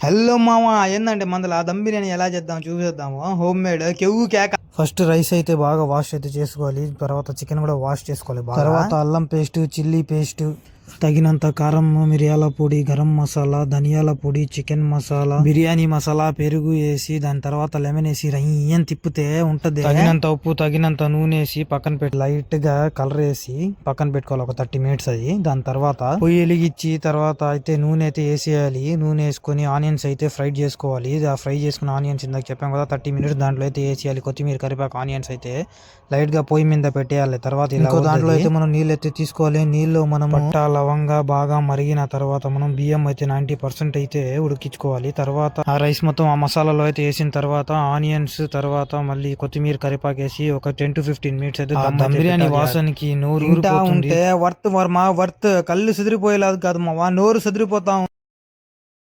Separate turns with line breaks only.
Hello మామ, ఏందంటే మందుల దమ్ బిర్యానీ ఎలా చేద్దాం చూసేద్దాము. హోమ్ మేడ్ కెవ్వు కేక. ఫస్ట్ రైస్ అయితే బాగా వాష్ అయితే చేసుకోవాలి. తర్వాత చికెన్ కూడా వాష్ చేసుకోవాలి బాగా. తర్వాత అల్లం పేస్ట్, చిల్లీ పేస్ట్, తగినంత కారం, మిరియాల పొడి, గరం మసాలా, ధనియాల పొడి, చికెన్ మసాలా, బిర్యానీ మసాలా, పెరుగు వేసి దాని తర్వాత లెమన్ వేసి రయ్యం తిప్పితే ఉంటది. తగినంత ఉప్పు, తగినంత నూనె వేసి పక్కన పెట్టి లైట్ గా కలర్ వేసి పక్కన పెట్టుకోవాలి ఒక 30 minutes అది. దాని తర్వాత పొయ్యి వెలిగించి తర్వాత అయితే నూనె అయితే వేసేయాలి. నూనె వేసుకొని ఆనియన్స్ అయితే ఫ్రై చేసుకోవాలి. ఆ ఫ్రై చేసుకున్న ఆనియన్స్ ఇందాక చెప్పాం కదా 30 minutes దాంట్లో అయితే వేసేయాలి. కొత్తిమీర, కరివేపాకు, ఆనియన్స్ అయితే లైట్ గా పొయ్యి మీద పెట్టేయాలి. తర్వాత ఇంకో దాంట్లో అయితే మనం నీళ్ళు అయితే తీసుకోవాలి. నీళ్ళు మనం పట్టా లవంగా బాగా మరిగిన తర్వాత మనం బియ్యం అయితే 90% అయితే ఉడికించుకోవాలి. తర్వాత ఆ రైస్ మొత్తం ఆ మసాలాలో అయితే వేసిన తర్వాత ఆనియన్స్, తర్వాత మళ్ళీ కొత్తిమీర, కరివేపాకు వేసి ఒక 10 to 15 minutes అయితే దమ్ బిర్యానీ వాసనకి నోరు ఊరిపోతుంది. వర్త్ కళ్ళు చెదిరిపోయేలాది కాదు మా నోరు చెదిరిపోతా